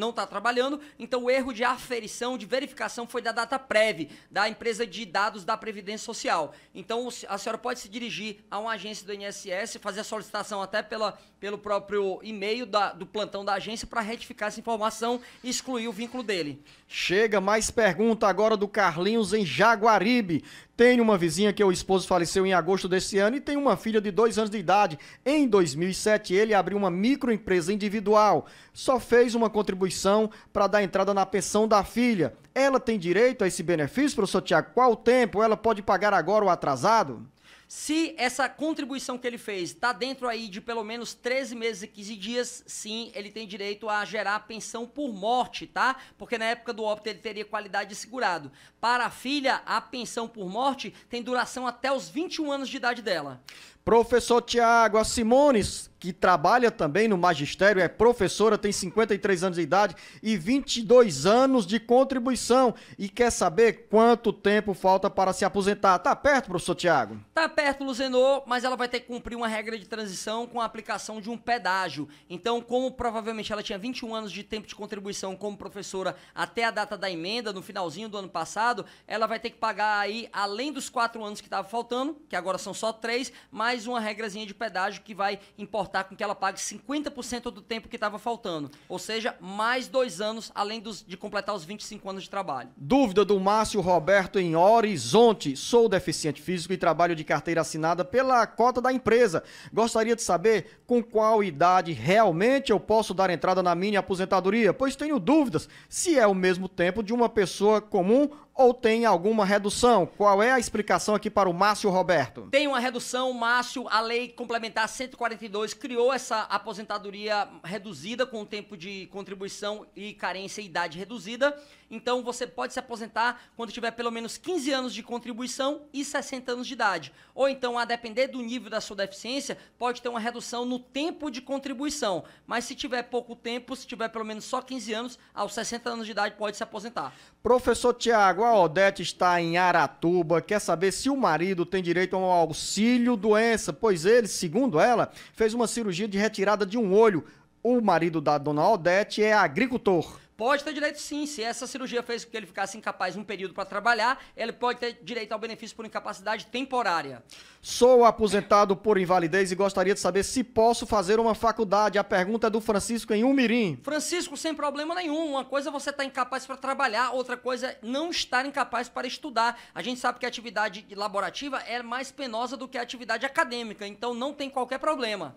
então o erro de aferição, de verificação foi da DataPrev, da empresa de dados da Previdência Social. Então a senhora pode se dirigir a uma agência do INSS, fazer a solicitação até pelo próprio e-mail do plantão da agência para retificar essa informação e excluir o vínculo dele. Chega mais pergunta agora do Carlinhos em Jaguaribe. Tenho uma vizinha que o esposo faleceu em agosto desse ano e tem uma filha de 2 anos de idade. Em 2007, ele abriu uma microempresa individual. Só fez uma contribuição para dar entrada na pensão da filha. Ela tem direito a esse benefício, professor Tiago? Qual o tempo? Ela pode pagar agora o atrasado? Se essa contribuição que ele fez está dentro aí de pelo menos 13 meses e 15 dias, sim, ele tem direito a gerar pensão por morte, tá? Porque na época do óbito ele teria qualidade de segurado. Para a filha, a pensão por morte tem duração até os 21 anos de idade dela. Professor Tiago, a Simones, que trabalha também no magistério, é professora, tem 53 anos de idade e 22 anos de contribuição e quer saber quanto tempo falta para se aposentar. Tá perto, professor Tiago? Tá perto, Luzenor, mas ela vai ter que cumprir uma regra de transição com a aplicação de um pedágio. Então, como provavelmente ela tinha 21 anos de tempo de contribuição como professora até a data da emenda, no finalzinho do ano passado, ela vai ter que pagar aí, além dos 4 anos que estava faltando, que agora são só 3, mais uma regrazinha de pedágio que vai importar com que ela pague 50% do tempo que estava faltando. Ou seja, mais 2 anos, além de completar os 25 anos de trabalho. Dúvida do Márcio Roberto em Horizonte. Sou deficiente físico e trabalho de carteira assinada pela cota da empresa. Gostaria de saber com qual idade realmente eu posso dar entrada na minha aposentadoria, pois tenho dúvidas se é o mesmo tempo de uma pessoa comum ou tem alguma redução? Qual é a explicação aqui para o Márcio Roberto? Tem uma redução, Márcio. A Lei Complementar 142 criou essa aposentadoria reduzida com o tempo de contribuição e carência e idade reduzida. Então você pode se aposentar quando tiver pelo menos 15 anos de contribuição e 60 anos de idade. Ou então, a depender do nível da sua deficiência, pode ter uma redução no tempo de contribuição. Mas se tiver pouco tempo, se tiver pelo menos só 15 anos, aos 60 anos de idade pode se aposentar. Professor Tiago, a Odete está em Aratuba, quer saber se o marido tem direito ao auxílio doença, pois ele, segundo ela, fez uma cirurgia de retirada de um olho. O marido da dona Odete é agricultor. Pode ter direito sim, se essa cirurgia fez com que ele ficasse incapaz um período para trabalhar, ele pode ter direito ao benefício por incapacidade temporária. Sou aposentado por invalidez e gostaria de saber se posso fazer uma faculdade. A pergunta é do Francisco em Umirim. Francisco, sem problema nenhum. Uma coisa é você estar incapaz para trabalhar, outra coisa é não estar incapaz para estudar. A gente sabe que a atividade laborativa é mais penosa do que a atividade acadêmica, então não tem qualquer problema.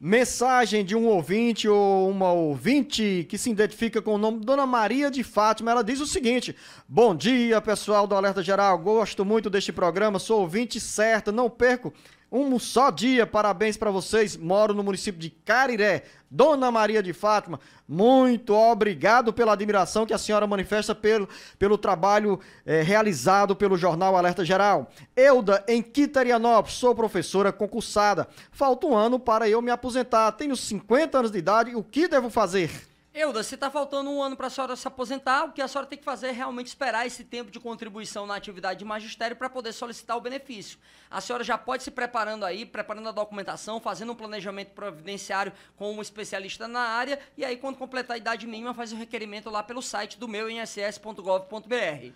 Mensagem de um ouvinte ou uma ouvinte que se identifica com o nome Dona Maria de Fátima. Ela diz o seguinte: bom dia, pessoal do Alerta Geral. Gosto muito deste programa, sou ouvinte certa, não perco um só dia. Parabéns para vocês. Moro no município de Cariré. Dona Maria de Fátima, muito obrigado pela admiração que a senhora manifesta pelo trabalho realizado pelo Jornal Alerta Geral. Euda, em Quiterianópolis, sou professora concursada. Falta um ano para eu me aposentar. Tenho 50 anos de idade. O que devo fazer? Euda, se está faltando um ano para a senhora se aposentar, o que a senhora tem que fazer é realmente esperar esse tempo de contribuição na atividade de magistério para poder solicitar o benefício. A senhora já pode se preparando aí, preparando a documentação, fazendo um planejamento providenciário com um especialista na área, e aí quando completar a idade mínima faz o requerimento lá pelo site do meuinss.gov.br.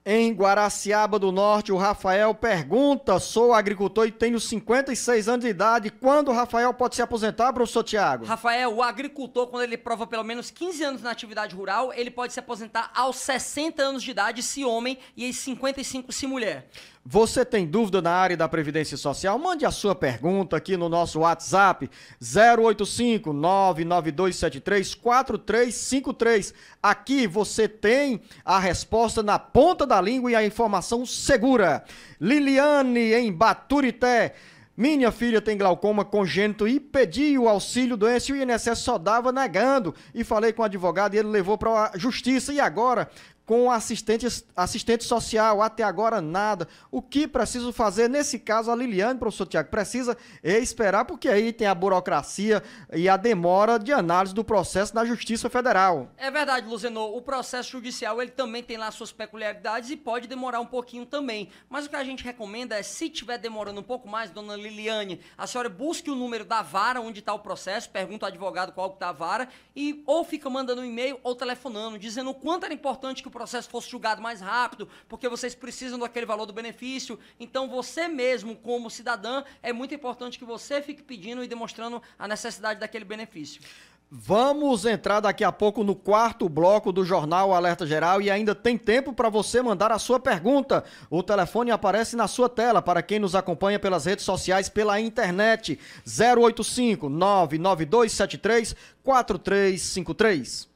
Em Guaraciaba do Norte, o Rafael pergunta: sou agricultor e tenho 56 anos de idade. Quando o Rafael pode se aposentar, professor Tiago? Rafael, o agricultor, quando ele prova pelo menos 15 anos na atividade rural, ele pode se aposentar aos 60 anos de idade se homem e aos 55 se mulher. Você tem dúvida na área da Previdência Social? Mande a sua pergunta aqui no nosso WhatsApp 085-99273-4353. Aqui você tem a resposta na ponta da língua e a informação segura. Liliane, em Baturité. Minha filha tem glaucoma congênito e pedi o auxílio doença e o INSS só dava negando. E falei com o advogado e ele levou para a justiça. E agora, com assistente social, até agora nada. O que preciso fazer? Nesse caso, a Liliane, professor Tiago, precisa esperar, porque aí tem a burocracia e a demora de análise do processo na Justiça Federal. É verdade, Luzenor, o processo judicial ele também tem lá suas peculiaridades e pode demorar um pouquinho também. Mas o que a gente recomenda é, se estiver demorando um pouco mais, dona Liliane, a senhora busque o número da vara onde está o processo, pergunta ao advogado qual que está a vara, e ou fica mandando um e-mail ou telefonando, dizendo o quanto era importante que o processo fosse julgado mais rápido, porque vocês precisam daquele valor do benefício. Então você mesmo, como cidadã, é muito importante que você fique pedindo e demonstrando a necessidade daquele benefício. Vamos entrar daqui a pouco no quarto bloco do Jornal Alerta Geral e ainda tem tempo para você mandar a sua pergunta. O telefone aparece na sua tela para quem nos acompanha pelas redes sociais, pela internet. 085-99273-4353.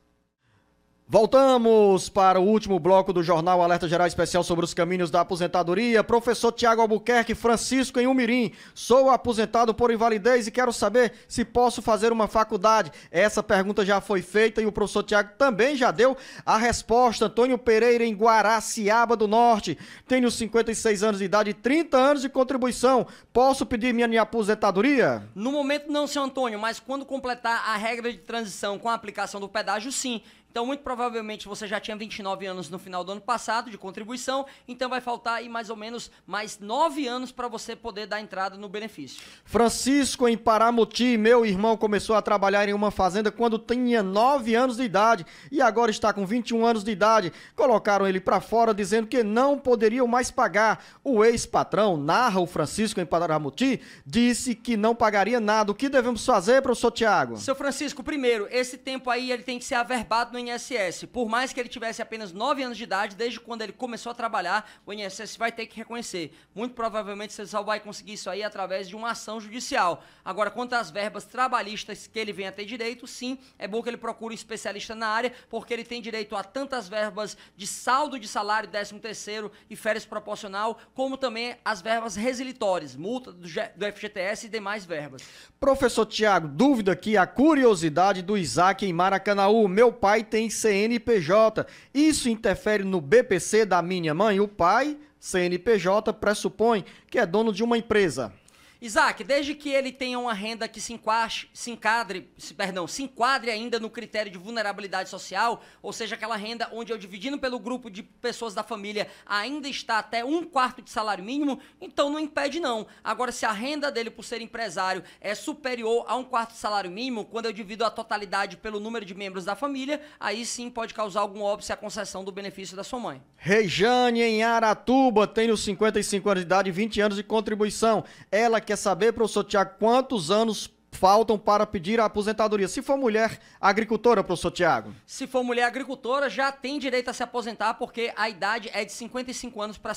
Voltamos para o último bloco do Jornal Alerta Geral Especial sobre os caminhos da aposentadoria. Professor Tiago Albuquerque, Francisco em Umirim. Sou aposentado por invalidez e quero saber se posso fazer uma faculdade. Essa pergunta já foi feita e o professor Tiago também já deu a resposta. Antônio Pereira em Guaraciaba do Norte. Tenho 56 anos de idade e 30 anos de contribuição. Posso pedir minha aposentadoria? No momento não, seu Antônio, mas quando completar a regra de transição com a aplicação do pedágio, sim. Então, muito provavelmente, você já tinha 29 anos no final do ano passado de contribuição, então vai faltar aí mais ou menos mais 9 anos para você poder dar entrada no benefício. Francisco, em Paramoti, meu irmão começou a trabalhar em uma fazenda quando tinha 9 anos de idade e agora está com 21 anos de idade. Colocaram ele para fora dizendo que não poderiam mais pagar. O ex-patrão, narra o Francisco em Paramoti, disse que não pagaria nada. O que devemos fazer, professor Tiago? Seu Francisco, primeiro, esse tempo aí ele tem que ser averbado no INSS. Por mais que ele tivesse apenas 9 anos de idade, desde quando ele começou a trabalhar, o INSS vai ter que reconhecer. Muito provavelmente você só vai conseguir isso aí através de uma ação judicial. Agora, quanto às verbas trabalhistas que ele venha a ter direito, sim, é bom que ele procure um especialista na área, porque ele tem direito a tantas verbas de saldo de salário, 13º e férias proporcional, como também as verbas resilitórias, multa do FGTS e demais verbas. Professor Tiago, dúvida aqui, a curiosidade do Isaac em Maracanaú. Meu pai tem CNPJ. Isso interfere no BPC da minha mãe? O pai, CNPJ, pressupõe que é dono de uma empresa. Isaac, desde que ele tenha uma renda que se enquadre ainda no critério de vulnerabilidade social, ou seja, aquela renda onde eu dividindo pelo grupo de pessoas da família ainda está até 1/4 de salário mínimo, então não impede não. Agora, se a renda dele por ser empresário é superior a 1/4 de salário mínimo, quando eu divido a totalidade pelo número de membros da família, aí sim pode causar algum óbice a concessão do benefício da sua mãe. Rejane em Aratuba, tenho 55 anos de idade e 20 anos de contribuição. Ela quer saber, professor Tiago, quantos anos faltam para pedir a aposentadoria? Se for mulher agricultora, professor Tiago. Se for mulher agricultora, já tem direito a se aposentar, porque a idade é de 55 anos para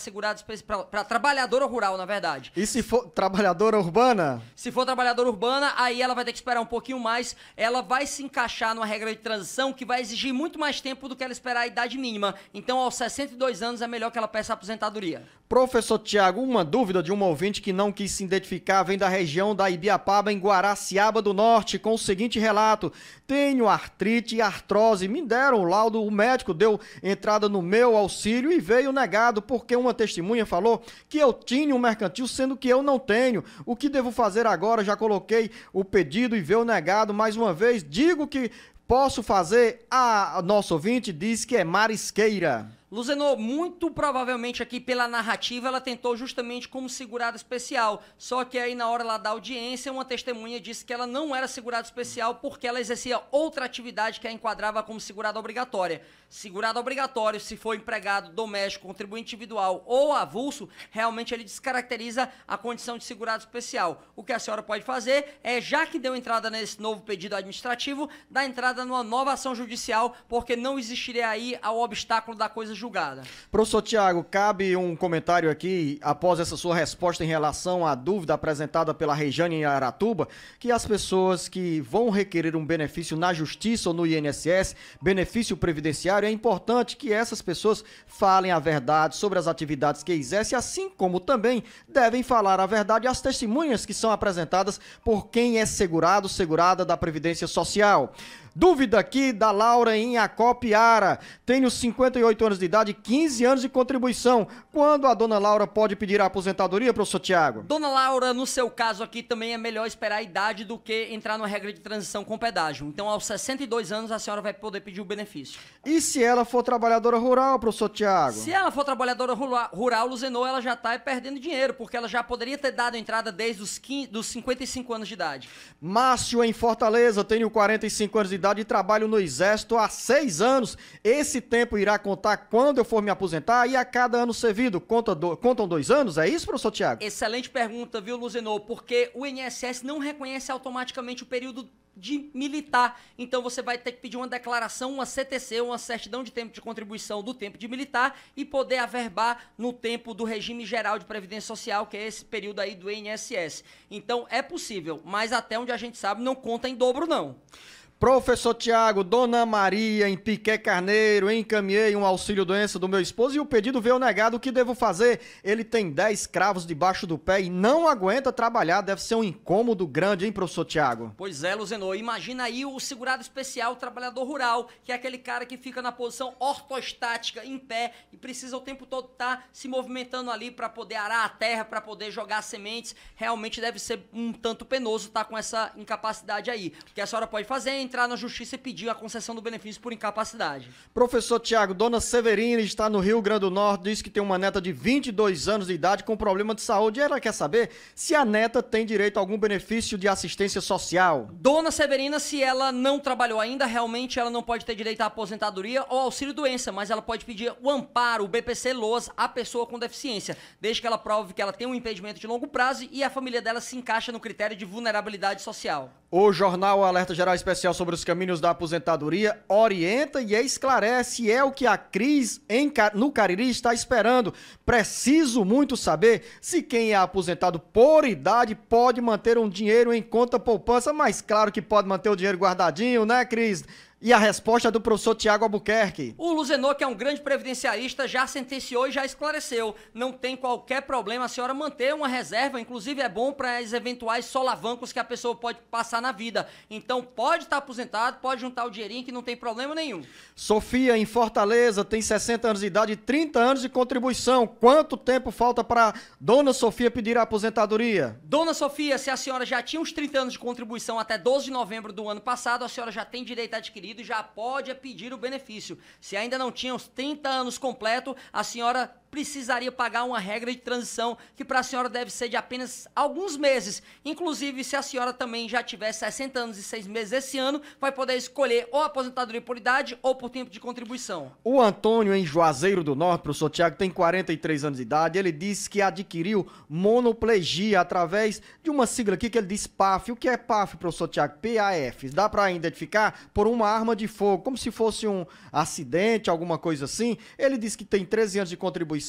trabalhadora rural, na verdade. E se for trabalhadora urbana? Se for trabalhadora urbana, aí ela vai ter que esperar um pouquinho mais. Ela vai se encaixar numa regra de transição que vai exigir muito mais tempo do que ela esperar a idade mínima. Então, aos 62 anos, é melhor que ela peça a aposentadoria. Professor Tiago, uma dúvida de um ouvinte que não quis se identificar, vem da região da Ibiapaba, em Guaraciaba do Norte, com o seguinte relato: tenho artrite e artrose, me deram o laudo, o médico deu entrada no meu auxílio e veio negado, porque uma testemunha falou que eu tinha um mercantil, sendo que eu não tenho. O que devo fazer agora? Já coloquei o pedido e veio negado mais uma vez. Digo que posso fazer. A nosso ouvinte diz que é marisqueira. Luzenor, muito provavelmente aqui pela narrativa, ela tentou justamente como segurada especial. Só que aí na hora lá da audiência, uma testemunha disse que ela não era segurada especial porque ela exercia outra atividade que a enquadrava como segurada obrigatória. Segurado obrigatório, se for empregado doméstico, contribuinte individual ou avulso, realmente ele descaracteriza a condição de segurado especial. O que a senhora pode fazer é, já que deu entrada nesse novo pedido administrativo, dar entrada numa nova ação judicial, porque não existiria aí o obstáculo da coisa julgada. Professor Tiago, cabe um comentário aqui, após essa sua resposta em relação à dúvida apresentada pela Rejane em Aratuba, que as pessoas que vão requerer um benefício na Justiça ou no INSS, benefício previdenciário, é importante que essas pessoas falem a verdade sobre as atividades que exercem, assim como também devem falar a verdade às testemunhas que são apresentadas por quem é segurado, segurada da Previdência Social. Dúvida aqui da Laura em Acopiara. Tenho 58 anos de idade e 15 anos de contribuição. Quando a dona Laura pode pedir a aposentadoria, professor Tiago? Dona Laura, no seu caso aqui também é melhor esperar a idade do que entrar numa regra de transição com pedágio. Então, aos 62 anos, a senhora vai poder pedir o benefício. E se ela for trabalhadora rural, professor Tiago? Se ela for trabalhadora rural, Luzenor, ela já está perdendo dinheiro, porque ela já poderia ter dado entrada desde dos 55 anos de idade. Márcio, em Fortaleza, tenho 45 anos de idade e trabalho no Exército há 6 anos. Esse tempo irá contar quando eu for me aposentar e a cada ano servido. Contam 2 anos? É isso, professor Tiago? Excelente pergunta, viu, Luzenor? Porque o INSS não reconhece automaticamente o período de militar. Então você vai ter que pedir uma declaração, uma CTC, uma certidão de tempo de contribuição do tempo de militar e poder averbar no tempo do regime geral de previdência social, que é esse período aí do INSS. Então é possível, mas até onde a gente sabe não conta em dobro não. Professor Tiago, Dona Maria, em Piqué Carneiro, encaminhei um auxílio-doença do meu esposo e o pedido veio negado. O que devo fazer? Ele tem 10 cravos debaixo do pé e não aguenta trabalhar. Deve ser um incômodo grande, hein, professor Tiago? Pois é, Luzenor. Imagina aí o segurado especial, o trabalhador rural, que é aquele cara que fica na posição ortostática, em pé, e precisa o tempo todo estar se movimentando ali para poder arar a terra, para poder jogar sementes. Realmente deve ser um tanto penoso estar com essa incapacidade aí. O que a senhora pode fazer entrar na justiça e pedir a concessão do benefício por incapacidade. Professor Tiago, Dona Severina está no Rio Grande do Norte, diz que tem uma neta de 22 anos de idade com problema de saúde e ela quer saber se a neta tem direito a algum benefício de assistência social. Dona Severina, se ela não trabalhou ainda, realmente ela não pode ter direito à aposentadoria ou auxílio-doença, mas ela pode pedir o amparo, o BPC-LOAS, à pessoa com deficiência, desde que ela prove que ela tem um impedimento de longo prazo e a família dela se encaixa no critério de vulnerabilidade social. O jornal Alerta Geral Especial sobre os caminhos da aposentadoria orienta e esclarece, é o que a Cris no Cariri está esperando. Preciso muito saber se quem é aposentado por idade pode manter um dinheiro em conta poupança, mas claro que pode manter o dinheiro guardadinho, né, Cris? E a resposta é do professor Tiago Albuquerque. O Luzenor, que é um grande previdenciarista, já sentenciou e já esclareceu. Não tem qualquer problema a senhora manter uma reserva, inclusive é bom para os eventuais solavancos que a pessoa pode passar na vida. Então pode estar aposentado, pode juntar o dinheirinho que não tem problema nenhum. Sofia, em Fortaleza, tem 60 anos de idade e 30 anos de contribuição. Quanto tempo falta para Dona Sofia pedir a aposentadoria? Dona Sofia, se a senhora já tinha uns 30 anos de contribuição até 12 de novembro do ano passado, a senhora já tem direito adquirido e já pode pedir o benefício. Se ainda não tinha os 30 anos completos, a senhora precisaria pagar uma regra de transição que para a senhora deve ser de apenas alguns meses. Inclusive, se a senhora também já tiver 60 anos e 6 meses esse ano, vai poder escolher ou aposentadoria por idade ou por tempo de contribuição. O Antônio, em Juazeiro do Norte, professor Tiago, tem 43 anos de idade. Ele disse que adquiriu monoplegia através de uma sigla aqui que ele diz PAF. O que é PAF, professor Tiago? PAF. Dá para identificar por uma arma de fogo, como se fosse um acidente, alguma coisa assim. Ele disse que tem 13 anos de contribuição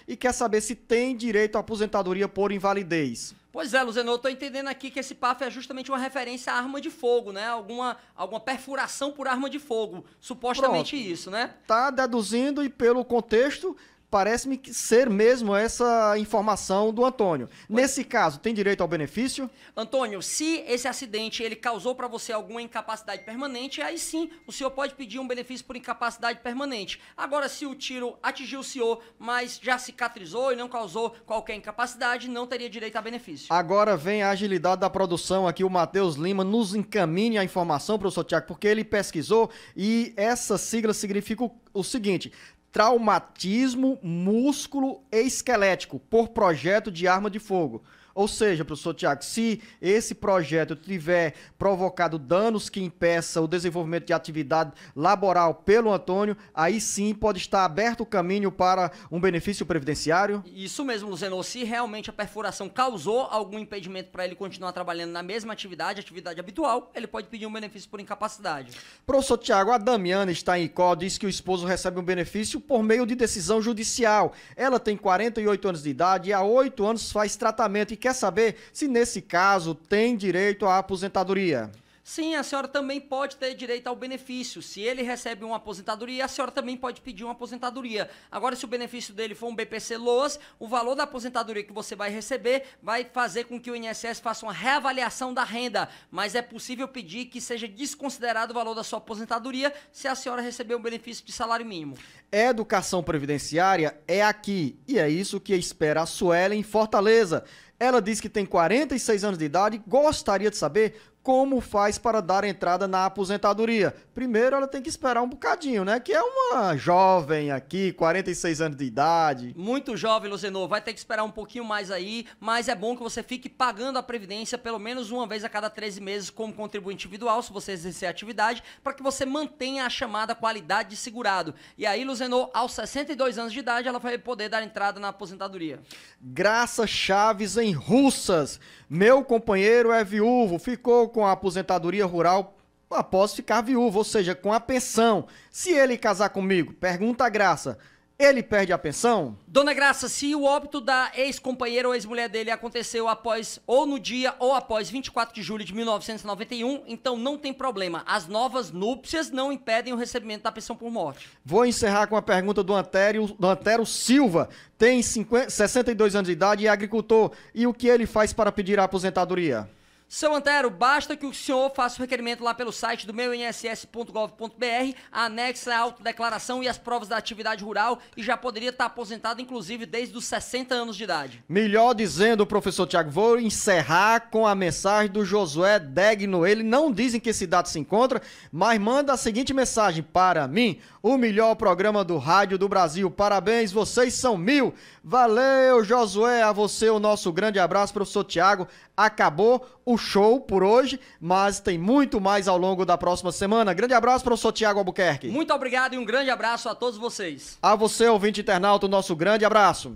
e quer saber se tem direito à aposentadoria por invalidez. Pois é, Luzenor, eu tô entendendo aqui que esse PAF é justamente uma referência à arma de fogo, né? Alguma perfuração por arma de fogo. Supostamente Pronto. Isso, né? Tá deduzindo e pelo contexto parece-me ser mesmo essa informação do Antônio. Nesse caso, tem direito ao benefício? Antônio, se esse acidente ele causou para você alguma incapacidade permanente, aí sim o senhor pode pedir um benefício por incapacidade permanente. Agora, se o tiro atingiu o senhor, mas já cicatrizou e não causou qualquer incapacidade, não teria direito a benefício. Agora vem a agilidade da produção aqui, o Matheus Lima nos encaminha a informação, professor Tiago, porque ele pesquisou e essa sigla significa o seguinte: traumatismo músculo e esquelético por projeto de arma de fogo. Ou seja, professor Tiago, se esse projeto tiver provocado danos que impeçam o desenvolvimento de atividade laboral pelo Antônio, aí sim pode estar aberto o caminho para um benefício previdenciário? Isso mesmo, Luzenor. Se realmente a perfuração causou algum impedimento para ele continuar trabalhando na mesma atividade habitual, ele pode pedir um benefício por incapacidade. Professor Tiago, a Damiana está em Icó, diz que o esposo recebe um benefício por meio de decisão judicial. Ela tem 48 anos de idade e há 8 anos faz tratamento e quer saber se nesse caso tem direito à aposentadoria. Sim, a senhora também pode ter direito ao benefício. Se ele recebe uma aposentadoria, a senhora também pode pedir uma aposentadoria. Agora, se o benefício dele for um BPC Loas, o valor da aposentadoria que você vai receber vai fazer com que o INSS faça uma reavaliação da renda. Mas é possível pedir que seja desconsiderado o valor da sua aposentadoria se a senhora receber um benefício de salário mínimo. Educação previdenciária é aqui, e é isso que espera a Suelen em Fortaleza. Ela diz que tem 46 anos de idade e gostaria de saber como faz para dar entrada na aposentadoria. Primeiro, ela tem que esperar um bocadinho, né? Que é uma jovem aqui, 46 anos de idade. Muito jovem, Luzenor. Vai ter que esperar um pouquinho mais aí, mas é bom que você fique pagando a Previdência pelo menos uma vez a cada 13 meses como contribuinte individual, se você exercer a atividade, para que você mantenha a chamada qualidade de segurado. E aí, Luzenor, aos 62 anos de idade, ela vai poder dar entrada na aposentadoria. Graça Chaves em Russas. Meu companheiro é viúvo, ficou com a aposentadoria rural após ficar viúvo, ou seja, com a pensão. Se ele casar comigo, pergunta a Graça, ele perde a pensão? Dona Graça, se o óbito da ex-companheira ou ex-mulher dele aconteceu após, ou no dia, ou após 24 de julho de 1991, então não tem problema. As novas núpcias não impedem o recebimento da pensão por morte. Vou encerrar com a pergunta do Antero Silva. Tem 62 anos de idade e é agricultor. E o que ele faz para pedir a aposentadoria? Seu Antero, basta que o senhor faça o requerimento lá pelo site do meuinss.gov.br, anexe a autodeclaração e as provas da atividade rural e já poderia estar aposentado, inclusive, desde os 60 anos de idade. Melhor dizendo, professor Tiago, vou encerrar com a mensagem do Josué Degno. Ele não diz em que cidade se encontra, mas manda a seguinte mensagem para mim: o melhor programa do rádio do Brasil. Parabéns, vocês são 1000. Valeu, Josué, a você o nosso grande abraço, professor Tiago. Acabou o show por hoje, mas tem muito mais ao longo da próxima semana. Grande abraço, professor Tiago Albuquerque. Muito obrigado e um grande abraço a todos vocês. A você, ouvinte internauta, o nosso grande abraço.